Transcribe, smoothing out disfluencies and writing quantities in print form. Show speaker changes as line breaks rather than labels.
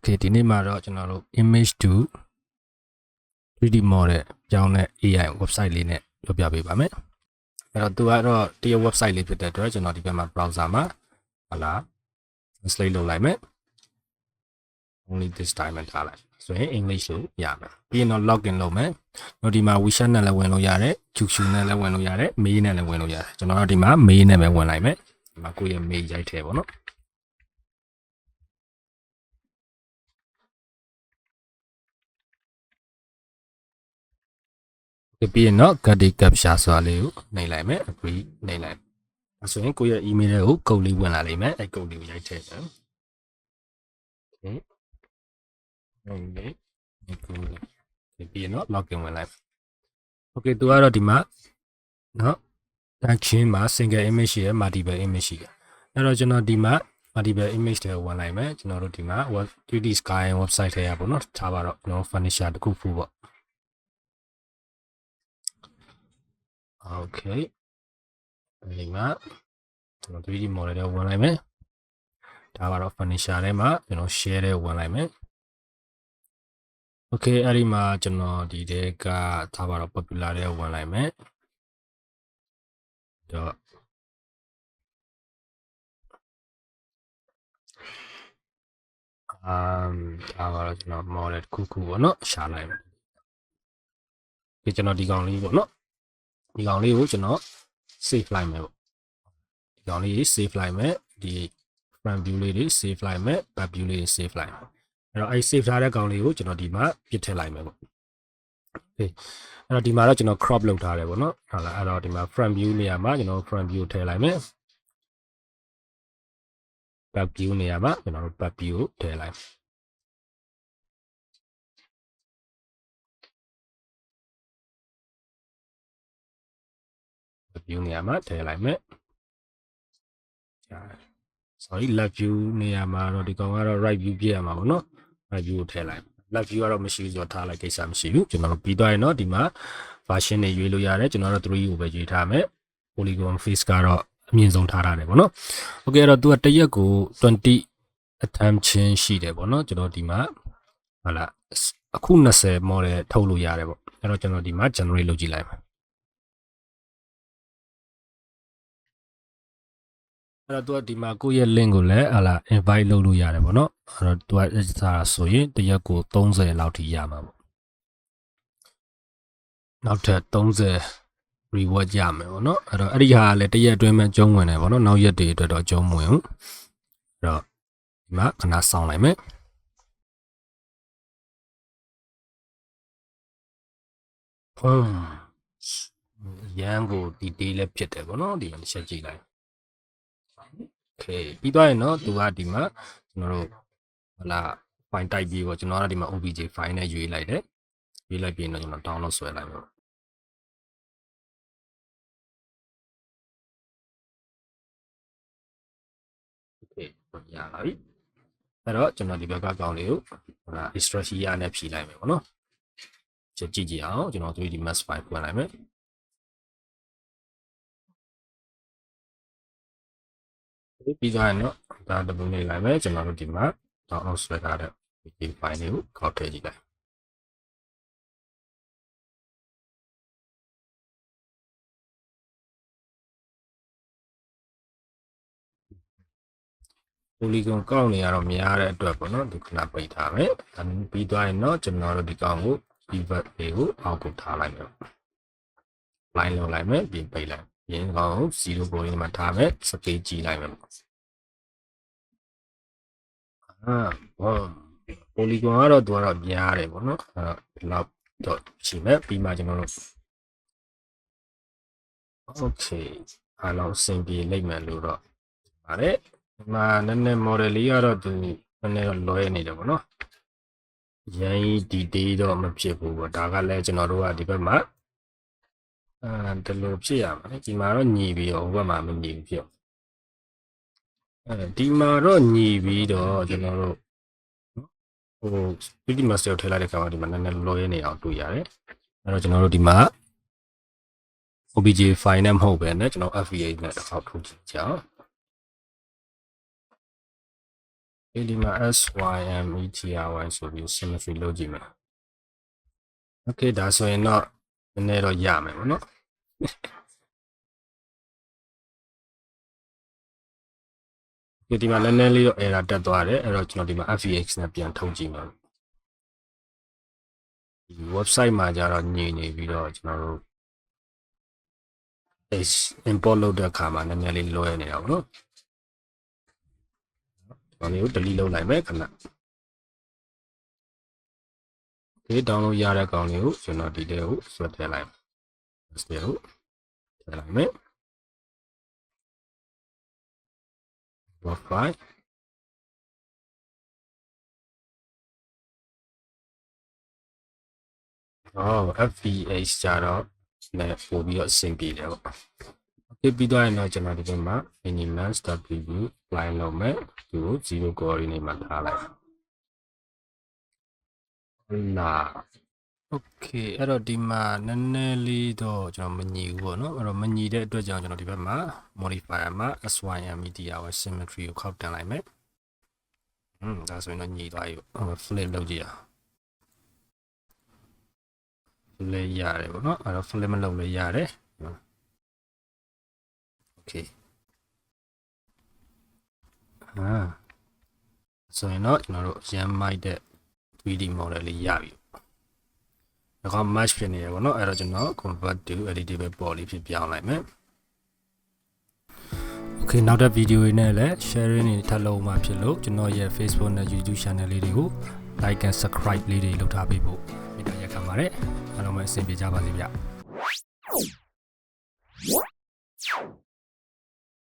Okay ဒီနေ့မှာတော့ကျွန်တော်တို့ image to 3D model ကြောင်းတဲ့ AI website လေးနဲ့ပြောပြပေးပါမယ်အဲ့တော့သူကတော့ဒီ website လေးဖြစ်တဲ့အတွက်ကျွန်တော်ဒီဘက်မှာ browser မှာဟုတ်လား translate လုပ်လိုက်မယ် only this time ထားလိုက်ဆိုရင် English လို့ရမယ်ပြီးရင်တော့ login လုပ်မယ်တော့ဒီမှာ WeChat နဲ့လည်းဝင်လို့ရတယ် QQ နဲ့လည်းဝင်လို့ရတယ် mail နဲ့လည်းဝင်လို့ရတယ်ကျွန်တော်တို့ဒီမှာ mail နဲ့ပဲဝင်လိုက်မယ်ဒီမှာကိုယ့်ရဲ့ mail ရိုက်ထည့်ပါတော့ပြီးရင်တော့ get the captcha ဆိုတာလေးကိုနှိပ်လိုက်မယ် agree နှိပ်လိုက်အဲဆိုရင်ကိုယ့်ရဲ့ email တွေကိုကုတ်လေးဝင်လာလိမ့်မယ်အဲကုတ်လေးကိုရိုက်ထည့်တယ် okay ပြီးရင်တော့ login ဝင်လိုက် okay သူကတော့ဒီမှာเนาะတန်းချင်းမှာ single image ရှိရယ် multiple image ရှိတယ်အဲ့တော့ကျွန်တော်ဒီမှာ multiple image တွေဝင်လိုက်မယ်ကျွန်တော်တို့ဒီမှာ 3D sky website ထဲရပါတော့ထားပါတော့ကျွန်တော် furniture တခုဖူးပေါ့ okay ဒီမှာကျွန်တော် 3D model တွေဝင်လိုက်မယ်ဒါပါတော့ furniture ထဲမှာကျွန်တော် share တွေဝင်လိုက်မယ် okay အဲ့ဒီမှာကျွန်တော်ဒီတဲကထားပါတော့ popular တွေဝင်လိုက်မယ်တော့ဒါပါတော့ကျွန်တော် model တစ်ခုပေါ့နော်ရှာလိုက်မယ်ဒီကျွန်တော်ဒီကောင်လေးပေါ့နော်ဒီကောင်လေးကိုကျွန်တော် save လိုက်မယ်ပေါ့ဒီကောင်လေး save လိုက်မယ်ဒီ front view လေးတွေ save လိုက်မယ် back view လေးတွေ save လိုက်မယ်အဲ့တော့အဲ့ save ထားတဲ့ကောင်လေးကိုကျွန်တော်ဒီမှာပြစ်ထည့်လိုက်မယ်ပေါ့ okay အဲ့တော့ဒီမှာတော့ကျွန်တော် crop လုပ်ထားတယ်ပေါ့နော်ဟုတ်လားအဲ့တော့ဒီမှာ front view နေရာမှာကျွန်တော် front view ထည့်လိုက်မယ် back view နေရာမှာကျွန်တော်တို့ back view ကိုထည့်လိုက်မယ်view နေရာမှာထည့်လိုက်မယ် sorry left view နေရာမှာတော့ဒီကောင်ကတော့ right view ပြရမှာပေါ့နော် right view ကိုထည့်လိုက် left view ကတော့မရှိဘူးဆိုတော့ထားလိုက်ကိစ္စမရှိဘူးကျွန်တော်တို့ပြီးသွားရင်တော့ဒီမှာ version တွေရွေးလို့ရတယ်ကျွန်တော်တို့3ကိုပဲရွေးထားမယ် polygon face ကတော့အမြင့်ဆုံးထားရတယ်ပေါ့နော် okay အဲ့တော့သူကတစ်ရက်ကို20 attempt ချင်းရှိတယ်ပေါ့နော်ကျွန်တော်ဒီမှာဟုတ်လားအခု20 model ထုတ်လို့ရတယ်ပေါ့အဲ့တော့ကျွန်တော်ဒီမှာ generate လုပ်ကြည့်လိုက်မယ်အဲ့တော့သူကဒီမှာကိုယ့်ရဲ့ link ကိုလည်းဟာလာ invite လုပ်လို့ရတယ်ပေါ့နော်အဲ့တော့သူကဆိုရင်တစ်ရက်ကို30လောက်ထိရမှာပေါ့နောက်ထပ်30 reward ရမယ်ပေါ့နော်အဲ့တော့အဲ့ဒီဟာလည်းတစ်ရက်အတွင်းမှာကျုံးဝင်တယ်ပေါ့နော်နောက်ရက်တွေအတွက်တော့ကျုံးဝင်ဘူးအဲ့တော့ဒီမှာခဏစောင့်လိုက်မယ်ရန်ကို detail လည်းဖြစ်တယ်ပေါ့နော်ဒီမှာချက်ကြည့်လိုက် okay ပြီးသွားရင်တော့သူကဒီမှာကျွန်တော်တို့ဟလာ file type ပြီးပေါ့ကျွန်တော်ကဒီမှာ obj file နဲ့ရွေးလိုက်တယ်ရွေးလိုက်ပြီးတော့ကျွန်တော် download ဆွဲလိုက်ပါokay ရလာပြီအဲ့တော့ကျွန်တော်ဒီဘက်ကကောင်လေးကိုဟလာ extra shear နဲ့ဖြည့်လိုက်မယ်ပေါ့နော်ကြည့်ကြည့်အောင်ကျွန်တော် 3D mask file ဖွင့်လိုက်မယ်ပြီးသွားရင်တော့ဒါတပုတ်နေလိုက်မယ်ကျွန်တော်တို့ဒီမှာ download ဆွဲထားတဲ့ obj file လေးကိုကောက်ထည့်ကြည့်လိုက်polygon ကောက်နေရတော့မရတဲ့အတွက်ပေါ့နော်ဒီခဏပိတ်ထားမယ်ဒါပြီးသွားရင်တော့ကျွန်တော်တို့ဒီကောင်ကို pivot လေးကိုအောက်ကိုထားလိုက်မယ် line လောက်လိုက်မယ်ပြင်ပိတ်လိုက်ပြင်ကောင်ကို0 point မှာထားမယ် scale ကြည့်လိုက်မယ်polygon ကတော့သူကတော့များတယ်ပေါ့နော်ဒီလောက်တော့ရှိမယ်ပြီးမှကျွန်တော်တို့ okay အားလုံးအဆင်ပြေလိမ့်မယ်လို့တော့ပါတယ်ဒီမှာနည်းနည်း model လေးကတော့သူနည်းနည်းတော့လွဲနေတယ်ပေါ့နော်ရန်ကြီး detail တော့မဖြစ်ဘူးပေါ့ဒါကလည်းကျွန်တော်တို့ကဒီဘက်မှာဒီလိုဖြစ်ရမှာလေဒီမှာတော့ညီပြီးတော့ဟိုဘက်မှာမညီဘူးဖြစ်ဒီမှာတော့ညီပြီးတော့ကျွန်တော်တို့ဟို 3D master ထည့်လိုက်တဲ့အခါမှာဒီမှာနည်းနည်းလွဲနေအောင်တွေ့ရတယ်အဲ့တော့ကျွန်တော်တို့ဒီမှာ obj file နဲ့မဟုတ်ပဲねကျွန်တော် FVA နဲ့တစ်ခေါက်ထုတ်ကြည့်ကြအောင် ဒီမှာ SYMETRY ဆိုပြီး symmetry လုပ်ကြည့်မယ် okay ဒါဆိုရင်တော့နည်းနည်းတော့ရမယ်ပေါ့နော်ဒီမှာနည်းနည်းလေးတော့ error တက်သွားတယ်အဲ့တော့ကျွန်တော်ဒီမှာ FVX နဲ့ပြန်ထုတ်ကြည့်မယ်ဒီ website မှာကျတော့ညင်နေပြီးတော့ကျွန်တော်တို့ import လုပ်တဲ့အခါမှာနည်းနည်းလေးလွဲနေတာပေါ့နော်ကျွန်တော်တို့ delete လုပ်လိုက်မယ်ခဏဒီ download ရတဲ့ကောင်လေးကိုကျွန်တော်ဒီထဲကိုဆွဲထည့်လိုက်မယ်ဒီကိုထည့်လိုက်မယ် Wi-Fi FVH ကြတော့လည်းပို့ပြီးတော့အဆင်ပြေတယ်ပေါ့ okay ပြီးတော့ရင်တော့ကျွန်တော်ဒီမှာ minimax.preview line လုပ်မယ်ဒီကို0 coordinate မှာထားလိုက်လာ okay အဲ့တော့ဒီမှာနည်းနည်းလေးတော့ကျွန်တော်မညီဘူးပေါ့နော်အဲ့တော့မညီတဲ့အတွက်ကြောင့်ကျွန်တော်ဒီဘက်မှာ modifier မှာ SYMETRY symmetry ကိုခောက်တင်လိုက်မယ်ဒါဆိုရင်တော့ညီသွားပြီပေါ့ flip လုပ်ကြည့်ရအောင်flip ရတယ်ပေါ့နော်အဲ့တော့ flip မလုပ်လည်းရတယ် okay ဆိုရင်တော့ကျွန်တော်တို့ရမ်းမိုက်တဲ့ 3D model လေးရပြီဒါက match ဖြစ်နေရပေါ့နော်အဲ့တော့ကျွန်တော် convert to editable poly ဖြစ်ပြောင်းလိုက်မယ် okay နောက်တဲ့ video တွေနဲ့လည်း sharing တွေထပ်လုပ်မှဖြစ်လို့ကျွန်တော်ရဲ့ Facebook နဲ့ YouTube channel လေးတွေကို like and subscribe လေးတွေလုပ်ထားပေးဖို့မေတ္တာရက်ခံပါတယ်အားလုံးပဲအဆင်ပြေကြပါစေဗျ